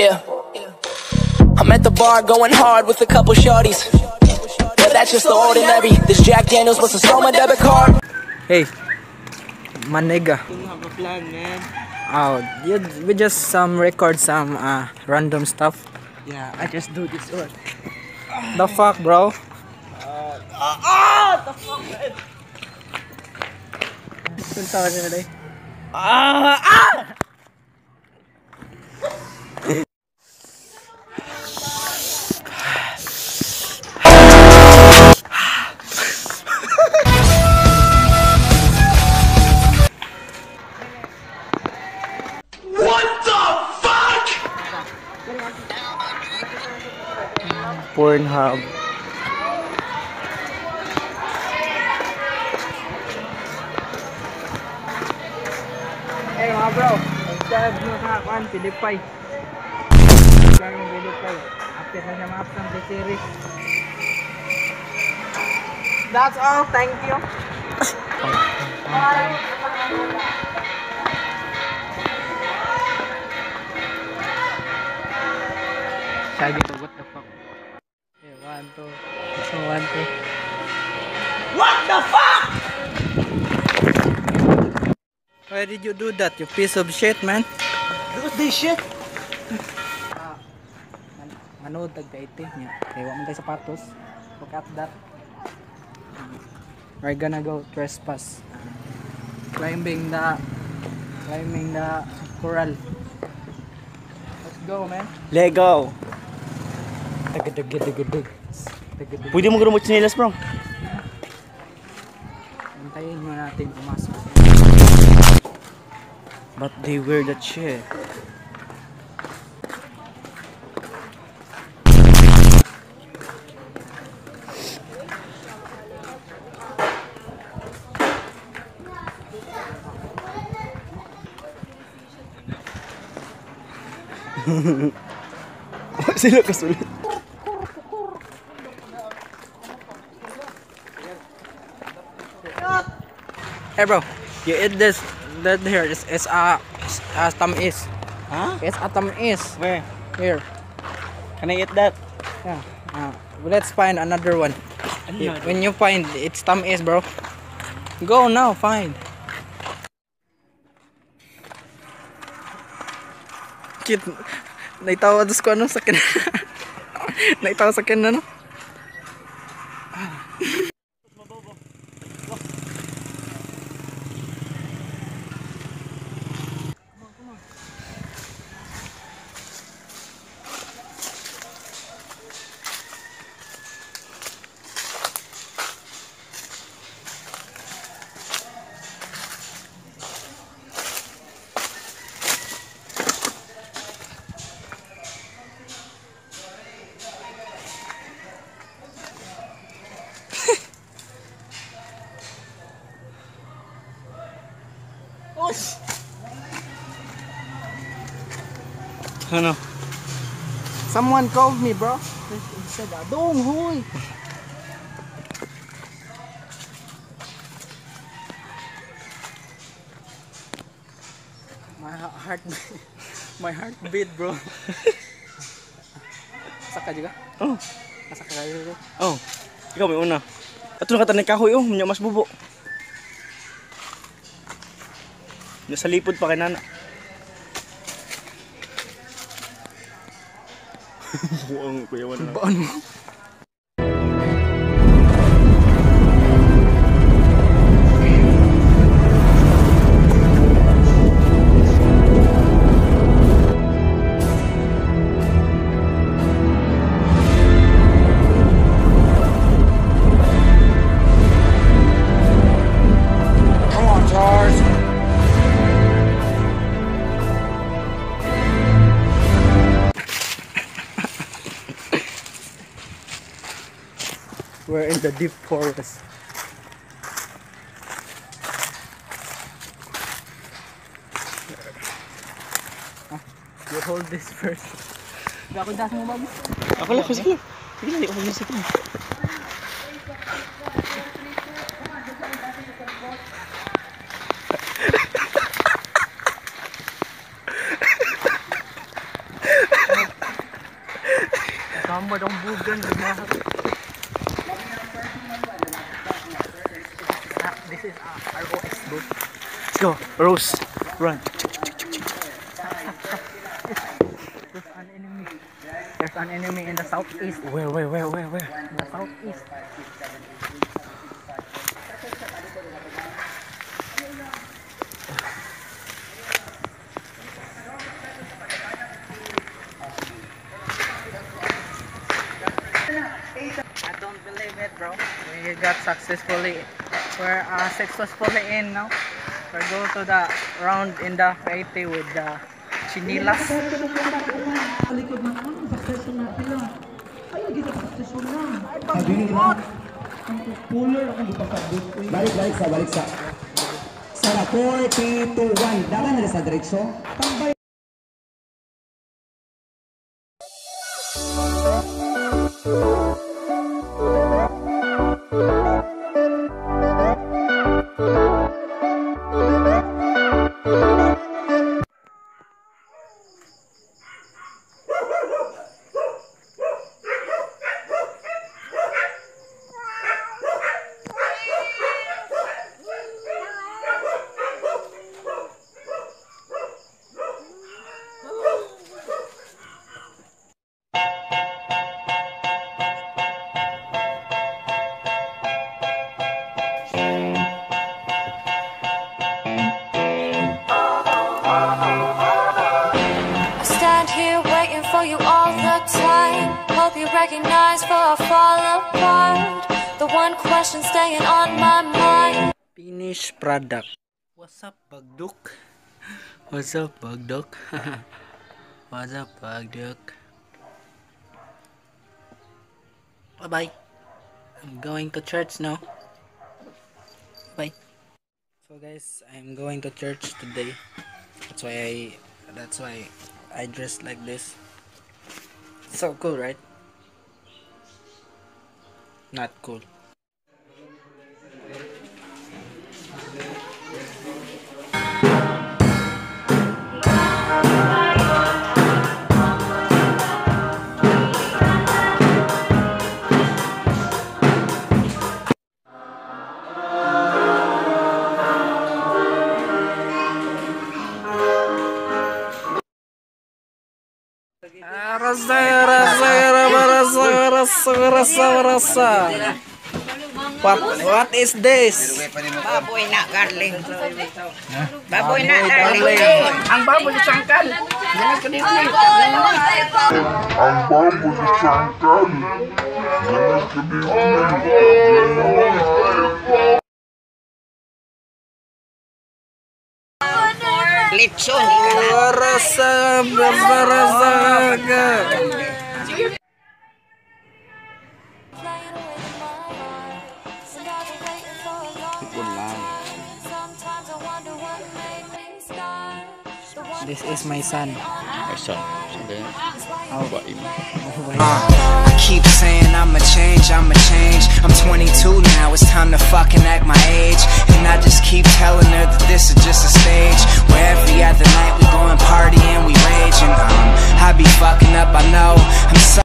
Yeah. I'm at the bar going hard with a couple shorties. Yeah, that's just the ordinary. This Jack Daniels wants to sell my debit card. Hey, my nigga. Don't have a plan, man. Oh, we just record some random stuff. Yeah, I just do this one. The fuck, bro? The fuck, man. Punta ka na today. Pornhub. Hey mga bro, subscribe nyo sa Pilipay. Subscribe nyo Pilipay. After na siya ma-upload ng series. That's all, thank you. Bye. Sabi ko, what the fuck? Okay, 1, 2. So 1, 2. What the fuck? Why did you do that, you piece of shit, man? Do this shit? Manood tag-dating niya. Okay, wala mo tayo sapatos. Look at that. We're gonna go trespass. Climbing the coral. Let's go, man. Lego. Tagadag. Pwede mo gano'n mo chinelas, bro. Antayin mo natin pumasok. But they wear that shit. Sino kasulit? Hey bro, you eat this. That here is tamis. Huh? It's a tamis. Where? Here. Can I eat that? Yeah. Let's find another one. When you find it's tamis, bro. Go now, find. Cute. Naitawa dos ko ano sa kin. Naitawa sa kin ano. Ano? Someone called me, bro. He said, "Adong, huy." My heart beat, bro. Saka juga? Oh. Saka juga. Oh. Ikaw may una. Ato na katanay kahoy oh, minyo mas bubo. Nasa lipod pa kay nana. Buang kuyawan na. Baan mo? Come on, Charles. We're in the deep forest. You hold this first. Ako das mo ba? Ako lang, sige. Sige lang, ako lang sa ito. mama dong bugan. This is ROS booth. Let's go, Rose. Run. There's an enemy in the southeast. Where? In the southeast. I don't believe it, bro. We got successfully. We're successfully in now. We're going to the round in the Haiti with the chinilas. Balik sa. Sa 4, 3, 2, 1. Dagan na sa diretso. Tambay. Recognize for I fall apart. The one question staying on my mind. Finished product. What's up, Bagduk? What's up, Bagduk? What's up, Bagduk? Bye bye. I'm going to church now. Bye. So guys, I'm going to church today. That's why I dressed like this. So cool, right? Not cool. Rasa. What is this? Baboy na garling. Baboy na garling. Ang baboy sa sangkal. Ganun ko din. Ang baboy sa sangkal. Ganun ko din. Litson. Rasa. This is my son. My son. How about you? I keep saying I'ma change. I'm 22 now, it's time to fucking act my age. And I just keep telling her that this is just a